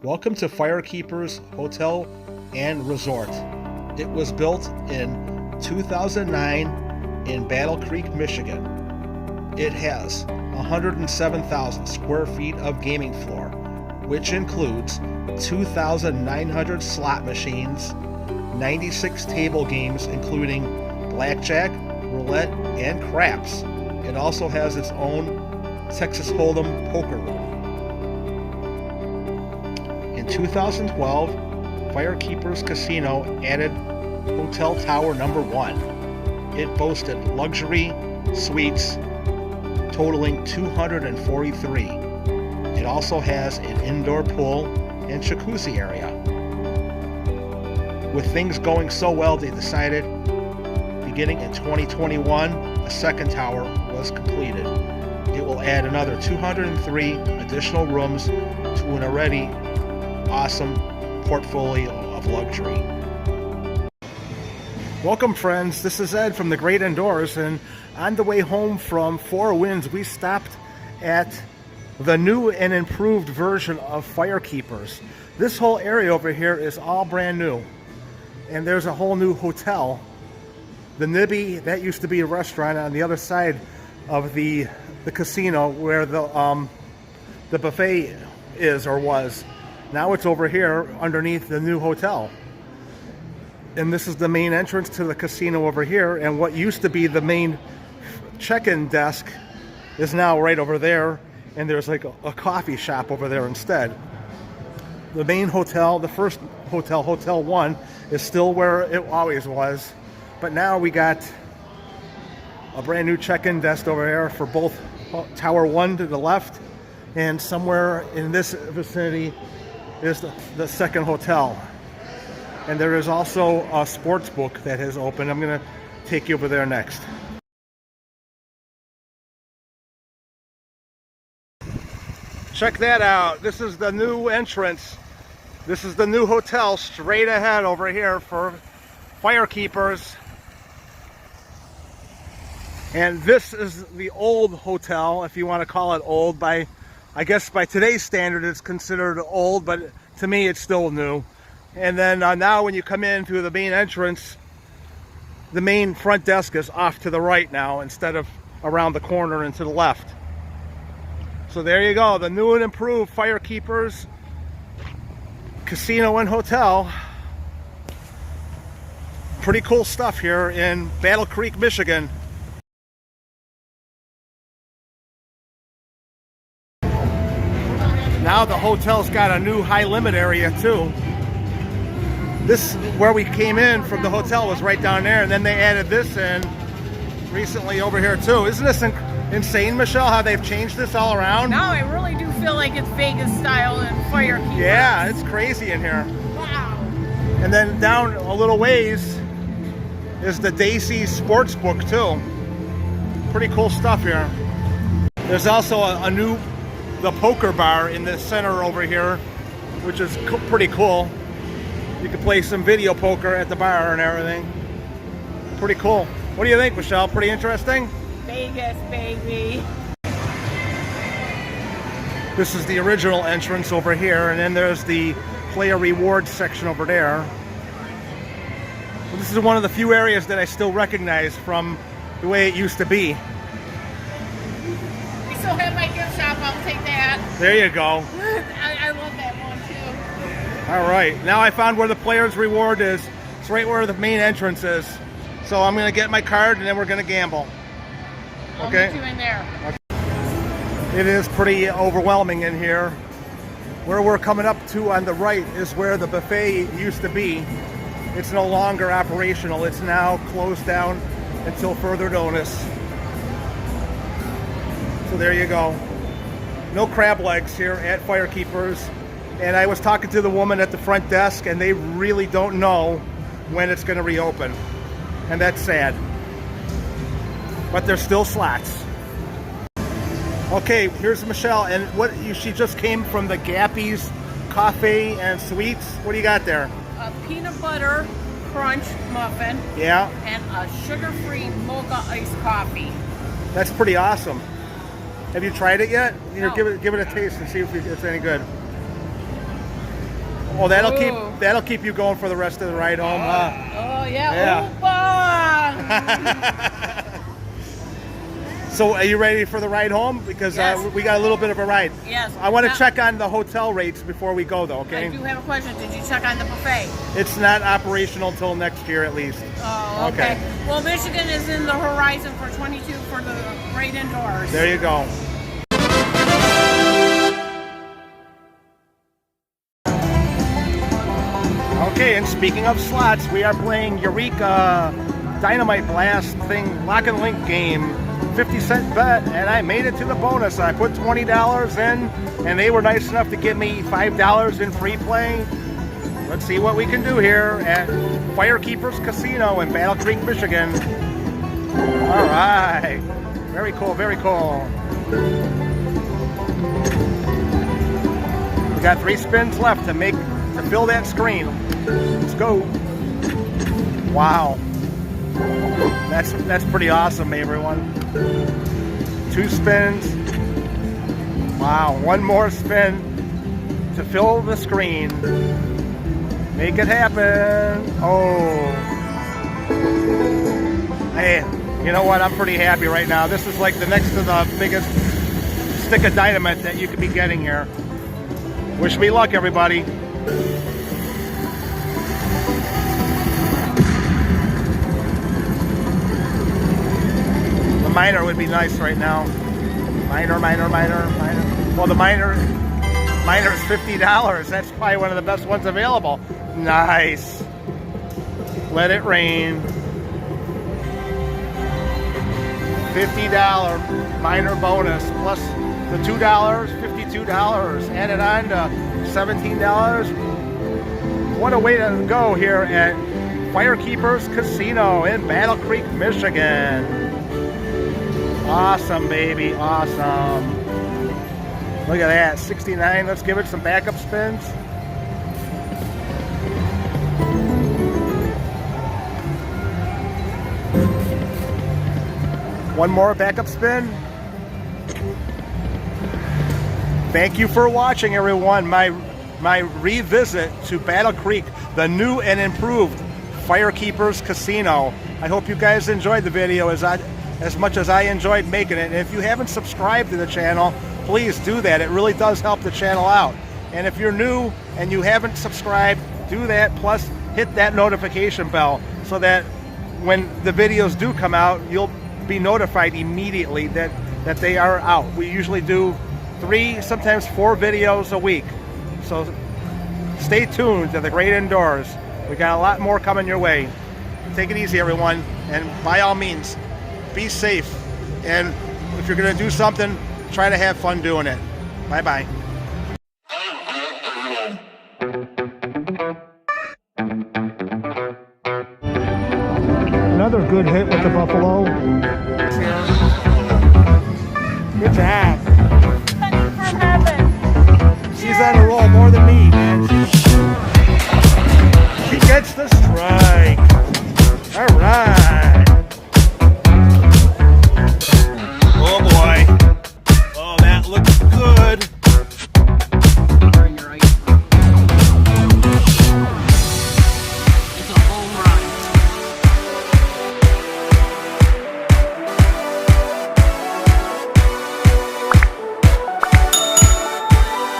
Welcome to Firekeepers Hotel and Resort. It was built in 2009 in Battlecreek, Michigan. It has 107,000 square feet of gaming floor, which includes 2,900 slot machines, 96 table games including blackjack, roulette, and craps. It also has its own Texas Hold'em poker room. In 2012, Firekeepers Casino added Hotel Tower Number 1. It boasted luxury suites totaling 243. It also has an indoor pool and jacuzzi area. With things going so well, they decided, beginning in 2021, a second tower was completed. It will add another 203 additional rooms to an already awesome portfolio of luxury. Welcome, friends. This is Ed from the Great Indoors, and on the way home from Four Winds, we stopped at the new and improved version of Firekeepers. This whole area over here is all brand new, and there's a whole new hotel. The Nibby, that used to be a restaurant on the other side of the casino where the buffet is or was. Now it's over here underneath the new hotel. And this is the main entrance to the casino over here, and what used to be the main check-in desk is now right over there, and there's like a coffee shop over there instead. The main hotel, the first hotel, Hotel 1, is still where it always was, but now we got a brand new check-in desk over here for both Tower 1 to the left, and somewhere in this vicinity is the second hotel. And there is also a sports book that has opened. I'm going to take you over there next. Check that out. This is the new entrance. This is the new hotel straight ahead over here for Firekeepers. And this is the old hotel, if you want to call it old. I guess by today's standard it's considered old, but to me it's still new. And then now when you come in through the main entrance, the main front desk is off to the right now instead of around the corner and to the left. So there you go, the new and improved Firekeepers Casino and Hotel. Pretty cool stuff here in Battlecreek, Michigan. Now the hotel's got a new high limit area too. This, where we came in from the hotel, was right down there, and then they added this in recently over here too. Isn't this insane, Michelle, how they've changed this all around? No, I really do feel like it's Vegas style and Firekeepers. Yeah, it's crazy in here. Wow. And then down a little ways is the Daisy Sports Book too. Pretty cool stuff here. There's also the poker bar in the center over here, which is pretty cool. You can play some video poker at the bar and everything. Pretty cool. What do you think, Michelle? Pretty interesting? Vegas, baby. This is the original entrance over here, and then there's the player rewards section over there. This is one of the few areas that I still recognize from the way it used to be. We still have my gift shop, I'll take that. There you go. I love that one too. All right, now I found where the player's reward is. It's right where the main entrance is. So I'm gonna get my card and then we're gonna gamble. Okay? I'll meet you in there. It is pretty overwhelming in here. Where we're coming up to on the right is where the buffet used to be. It's no longer operational. It's now closed down until further notice. So there you go. No crab legs here at Firekeepers. And I was talking to the woman at the front desk, and they really don't know when it's going to reopen. And that's sad. But there's still slots. Okay, here's Michelle, and she just came from the Gappy's Coffee and Sweets. What do you got there? A peanut butter crunch muffin. Yeah. And a sugar-free mocha iced coffee. That's pretty awesome. Have you tried it yet? No. Give it a taste and see if it's any good. Oh, that'll Ooh. keep you going for the rest of the ride home, huh? Oh yeah. So are you ready for the ride home? Because Yes. We got a little bit of a ride. Yes. I want to Now- check on the hotel rates before we go, though, okay? I do have a question. Did you check on the buffet? It's not operational till next year at least. Oh, okay. Well, Michigan is in the horizon for 22 for the great indoors. There you go. Okay, and speaking of slots, we are playing Eureka Dynamite Blast thing, Lock and Link game. 50-cent bet, and I made it to the bonus. I put $20 in, and they were nice enough to give me $5 in free play. Let's see what we can do here at Firekeepers Casino in Battlecreek, Michigan. All right. Very cool, very cool. We got 3 spins left to fill that screen. Let's go. Wow. That's pretty awesome, everyone. 2 spins. Wow, 1 more spin to fill the screen. Make it happen. Oh. Hey, you know what? I'm pretty happy right now. This is like the next to the biggest stick of dynamite that you could be getting here. Wish me luck, everybody. The minor would be nice right now. Minor. Well, the minor is $50. That's probably one of the best ones available. Nice. Let it rain. $50 minor bonus plus the $2, $52. Add it on to $17. What a way to go here at Firekeepers Casino in Battlecreek, Michigan. Awesome, baby, awesome. Look at that, 69. Let's give it some backup spins. One more backup spin. Thank you for watching, everyone. My revisit to Battlecreek, the new and improved Firekeepers Casino. I hope you guys enjoyed the video as much as I enjoyed making it. And if you haven't subscribed to the channel, please do that. It really does help the channel out. And if you're new and you haven't subscribed, do that. Plus, hit that notification bell so that when the videos do come out, you'll be notified immediately that they are out. We usually do 3, sometimes 4 videos a week. So stay tuned to the great indoors. We got a lot more coming your way. Take it easy, everyone. And by all means, be safe. And if you're going to do something, try to have fun doing it. Bye-bye. Another good hit with the Buffalo. Good job.